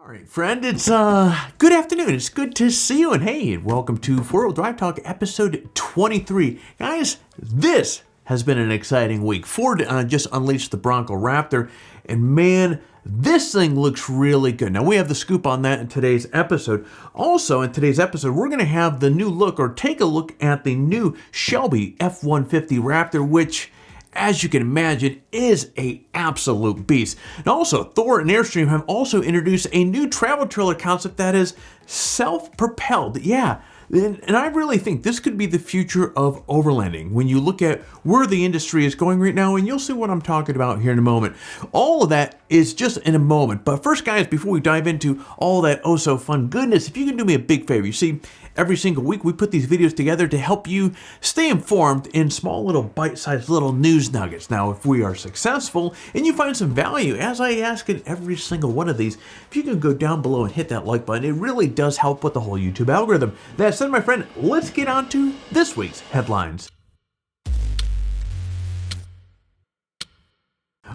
All right, friend, it's good afternoon. It's good to see you, and hey, welcome to Four-Wheel Drive Talk episode 23. Guys, this has been an exciting week. Ford just unleashed the Bronco Raptor, and man, this thing looks really good. Now, we have the scoop on that in today's episode. Also, in today's episode, we're going to have the new look, or take a look at the new Shelby F-150 Raptor, which, as you can imagine, is an absolute beast. And also, Thor and Airstream have also introduced a new travel trailer concept that is self-propelled. Yeah, and I really think this could be the future of overlanding when you look at where the industry is going right now, and you'll see what I'm talking about here in a moment. All of that is just in a moment. But first, guys, before we dive into all that oh so fun goodness, if you can do me a big favor, you see, every single week we put these videos together to help you stay informed in small little bite-sized little news nuggets. Now, if we are successful and you find some value, as I ask in every single one of these, if you can go down below and hit that like button, it really does help with the whole YouTube algorithm. That said, my friend, let's get on to this week's headlines.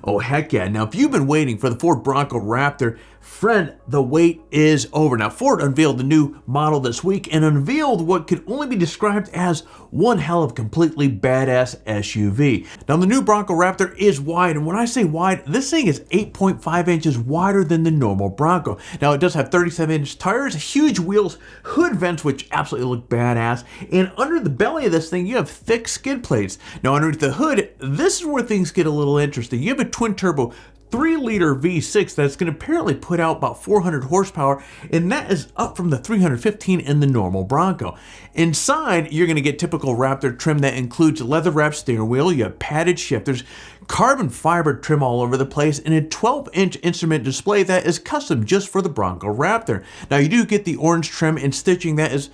Oh, heck yeah. Now, if you've been waiting for the Ford Bronco Raptor, friend, the wait is over. Now, Ford unveiled the new model this week and unveiled what could only be described as one hell of completely badass SUV. Now, the new Bronco Raptor is wide, and when I say wide, this thing is 8.5 inches wider than the normal Bronco. Now, it does have 37-inch tires, huge wheels, hood vents, which absolutely look badass, and under the belly of this thing, you have thick skid plates. Now, underneath the hood, this is where things get a little interesting. You have a twin-turbo 3-liter V6 that's going to apparently put out about 400 horsepower, and that is up from the 315 in the normal Bronco. Inside, you're going to get typical Raptor trim that includes leather-wrapped steering wheel, you have padded shifters, carbon fiber trim all over the place, and a 12-inch instrument display that is custom just for the Bronco Raptor. Now, you do get the orange trim and stitching that is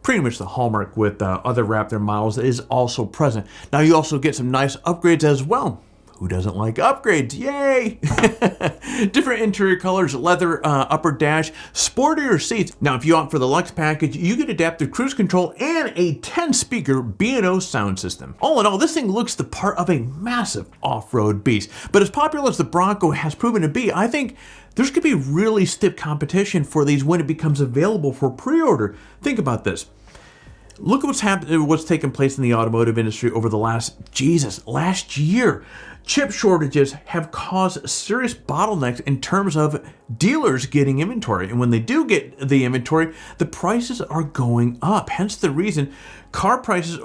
pretty much the hallmark with other Raptor models that is also present. Now, you also get some nice upgrades as well. Who doesn't like upgrades? Yay! Different interior colors, leather upper dash, sportier seats. Now, if you opt for the Luxe package, you get adaptive cruise control and a 10-speaker B&O sound system. All in all, this thing looks the part of a massive off-road beast. But as popular as the Bronco has proven to be, I think there's going to be really stiff competition for these when it becomes available for pre-order. Think about this. Look at what's taken place in the automotive industry over the last year. Chip shortages have caused serious bottlenecks in terms of dealers getting inventory. And when they do get the inventory, the prices are going up. Hence the reason car prices,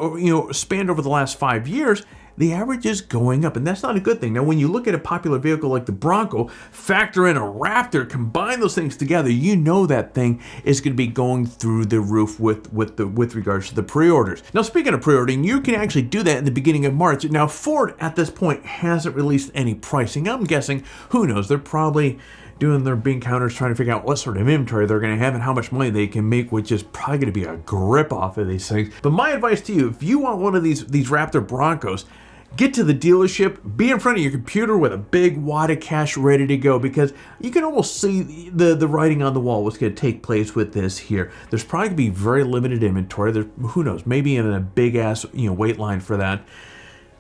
spanned over the last 5 years, the average is going up, and that's not a good thing. Now, when you look at a popular vehicle like the Bronco, factor in a Raptor, combine those things together, you know that thing is going to be going through the roof with regards to the pre-orders. Now, speaking of pre-ordering, you can actually do that in the beginning of March. Now, Ford at this point hasn't released any pricing. I'm guessing, who knows, they're probably doing their bean counters, trying to figure out what sort of inventory they're going to have and how much money they can make, which is probably going to be a grip off of these things. But my advice to you, if you want one of these Raptor Broncos, get to the dealership, be in front of your computer with a big wad of cash ready to go, because you can almost see the writing on the wall what's going to take place with this here. There's probably going to be very limited inventory. There's, who knows, maybe even a big ass wait line for that.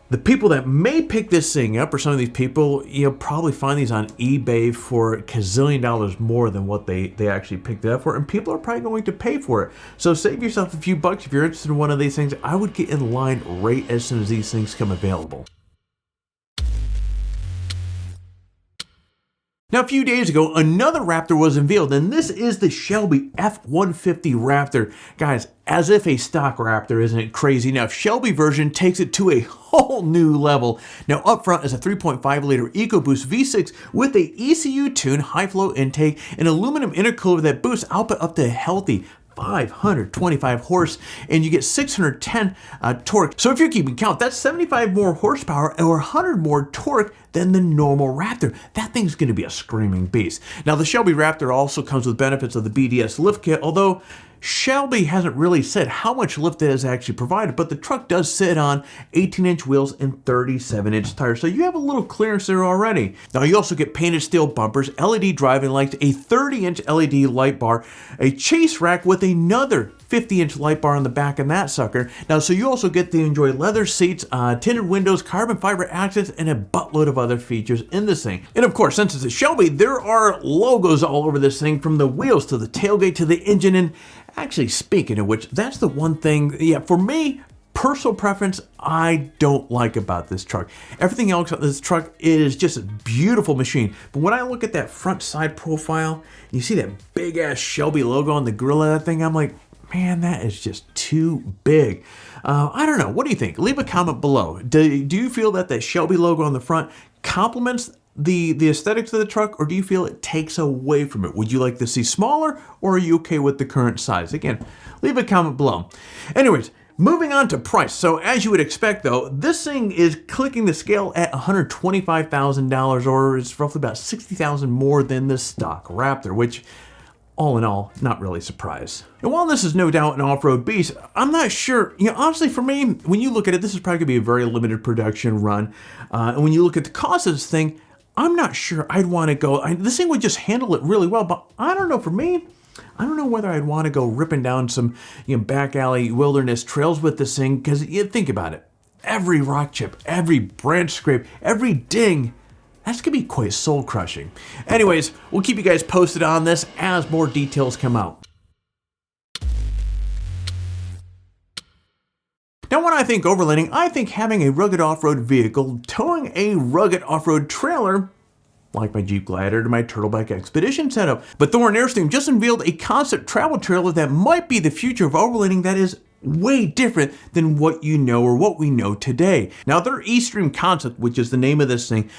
The people that may pick this thing up, or some of these people, probably find these on eBay for a gazillion dollars more than what they actually picked it up for, and people are probably going to pay for it. So save yourself a few bucks if you're interested in one of these things. I would get in line right as soon as these things come available. Now, a few days ago, another Raptor was unveiled, and this is the Shelby F-150 Raptor. Guys, as if a stock Raptor, isn't it crazy? Now, Shelby version takes it to a whole new level. Now, up front is a 3.5-liter EcoBoost V6 with a ECU-tuned high-flow intake and aluminum intercooler that boosts output up to a healthy 525 horse, and you get 610 torque. So if you're keeping count, that's 75 more horsepower or 100 more torque than the normal Raptor. That thing's going to be a screaming beast. Now, the Shelby Raptor also comes with benefits of the BDS lift kit, although Shelby hasn't really said how much lift it is actually provided, but the truck does sit on 18-inch wheels and 37-inch tires, so you have a little clearance there already. Now, you also get painted steel bumpers, LED driving lights, a 30-inch LED light bar, a chase rack with another 50-inch light bar on the back of that sucker. Now, so you also get to enjoy leather seats, tinted windows, carbon fiber accents, and a buttload of other features in this thing. And of course, since it's a Shelby, there are logos all over this thing, from the wheels to the tailgate to the engine. And actually, speaking of which, that's the one thing, yeah, for me, personal preference, I don't like about this truck. Everything else on this truck is just a beautiful machine. But when I look at that front side profile, and you see that big ass Shelby logo on the grill of that thing, I'm like, man, that is just too big. I don't know. What do you think? Leave a comment below. Do you feel that the Shelby logo on the front complements the aesthetics of the truck, or do you feel it takes away from it? Would you like to see smaller, or are you okay with the current size? Again, leave a comment below. Anyways, moving on to price. So as you would expect though, this thing is clicking the scale at $125,000, or it's roughly about $60,000 more than the stock Raptor, which all in all, not really surprised. And while this is no doubt an off-road beast, I'm not sure, honestly for me, when you look at it, this is probably gonna be a very limited production run. And when you look at the cost of this thing, I'm not sure I'd wanna go, this thing would just handle it really well, but I don't know, for me, I don't know whether I'd want to go ripping down some back alley wilderness trails with this thing, because you think about it. Every rock chip, every branch scrape, every ding, that's going to be quite soul crushing. Anyways, we'll keep you guys posted on this as more details come out. Now, when I think overlanding, I think having a rugged off-road vehicle towing a rugged off-road trailer, like my Jeep Gladiator to my Turtleback Expedition setup. But Thor and Airstream just unveiled a concept travel trailer that might be the future of overlanding that is way different than what you know or what we know today. Now, their Estream Concept, which is the name of this thing,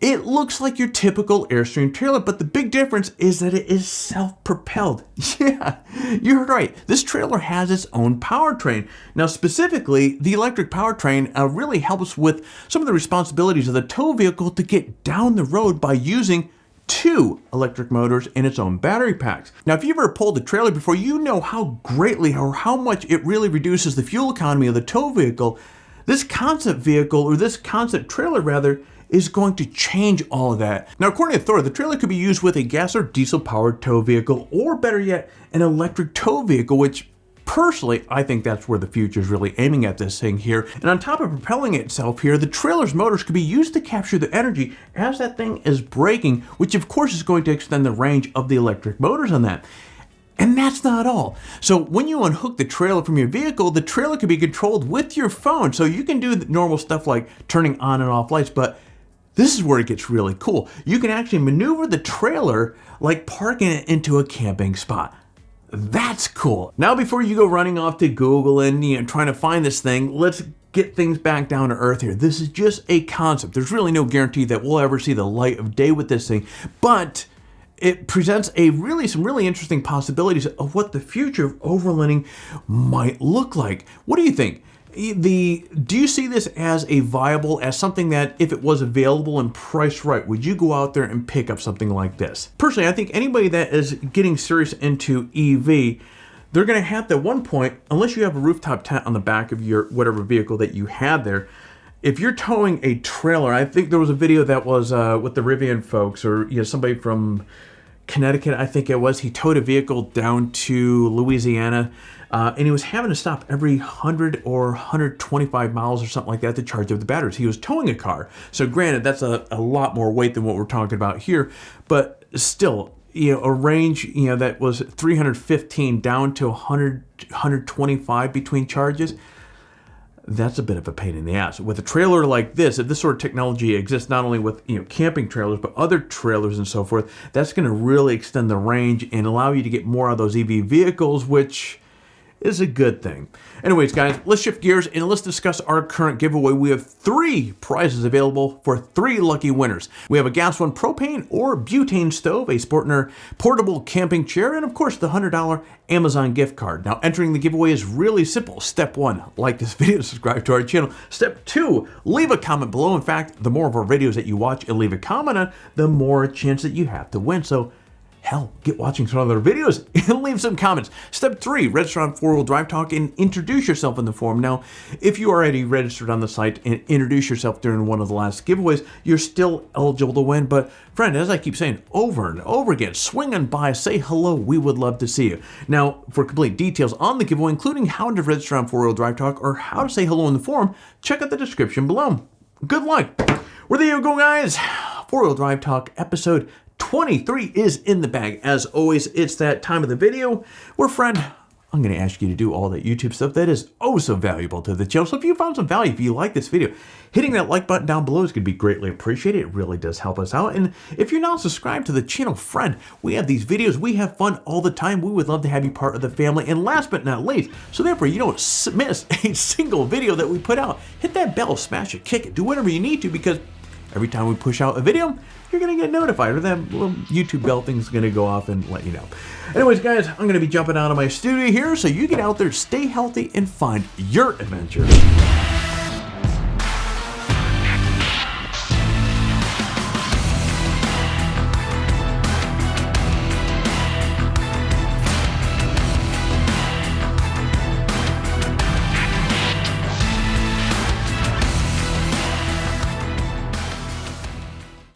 it looks like your typical Airstream trailer, but the big difference is that it is self-propelled. Yeah, you heard right. This trailer has its own powertrain. Now, specifically, the electric powertrain really helps with some of the responsibilities of the tow vehicle to get down the road by using 2 electric motors in its own battery packs. Now, if you've ever pulled a trailer before, you know how greatly or how much it really reduces the fuel economy of the tow vehicle. This concept vehicle, or this concept trailer rather, is going to change all of that. Now, according to Thor, the trailer could be used with a gas or diesel powered tow vehicle, or better yet, an electric tow vehicle, which personally, I think that's where the future is really aiming at this thing here. And on top of propelling itself here, the trailer's motors could be used to capture the energy as that thing is braking, which of course is going to extend the range of the electric motors on that. And that's not all. So when you unhook the trailer from your vehicle, the trailer can be controlled with your phone. So you can do the normal stuff like turning on and off lights, but this is where it gets really cool. You can actually maneuver the trailer like parking it into a camping spot. That's cool. Now, before you go running off to Google and trying to find this thing, let's get things back down to earth here. This is just a concept. There's really no guarantee that we'll ever see the light of day with this thing, but it presents some really interesting possibilities of what the future of overlanding might look like. What do you think? Do you see this as something that if it was available and priced right, would you go out there and pick up something like this? Personally, I think anybody that is getting serious into EV, they're going to have to, at one point, unless you have a rooftop tent on the back of your whatever vehicle that you had there, if you're towing a trailer, I think there was a video that was with the Rivian folks, or somebody from Connecticut, I think it was. He towed a vehicle down to Louisiana, and he was having to stop every 100 or 125 miles or something like that to charge up the batteries. He was towing a car. So granted, that's a lot more weight than what we're talking about here, but still, a range, that was 315 down to 100, 125 between charges. That's a bit of a pain in the ass. With a trailer like this, if this sort of technology exists not only with camping trailers, but other trailers and so forth, that's going to really extend the range and allow you to get more of those EV vehicles, which is a good thing. Anyways, guys, let's shift gears and let's discuss our current giveaway. We have 3 prizes available for 3 lucky winners. We have a Gas One propane or butane stove, a Sportner portable camping chair, and of course the $100 Amazon gift card. Now, entering the giveaway is really simple. Step 1, like this video, subscribe to our channel. Step 2, leave a comment below. In fact, the more of our videos that you watch and leave a comment on, the more chance that you have to win. So hell, get watching some other videos and leave some comments. Step 3, register on 4-wheel drive talk and introduce yourself in the forum. Now, if you already registered on the site and introduced yourself during one of the last giveaways, you're still eligible to win. But friend, as I keep saying over and over again, swing on by, say hello. We would love to see you. Now, for complete details on the giveaway, including how to register on 4-wheel drive talk or how to say hello in the forum, check out the description below. Good luck. Well, there you go, guys. 4-wheel drive talk episode 23 is in the bag. As always, it's that time of the video where, friend, I'm going to ask you to do all that YouTube stuff that is oh so valuable to the channel. So if you found some value, if you like this video, hitting that like button down below is going to be greatly appreciated. It really does help us out. And if you're not subscribed to the channel, friend, we have these videos. We have fun all the time. We would love to have you part of the family. And last but not least, so therefore you don't miss a single video that we put out, hit that bell, smash it, kick it, do whatever you need to, because every time we push out a video, you're going to get notified, or that little YouTube bell thing's going to go off and let you know. Anyways, guys, I'm going to be jumping out of my studio here, so you get out there, stay healthy, and find your adventure.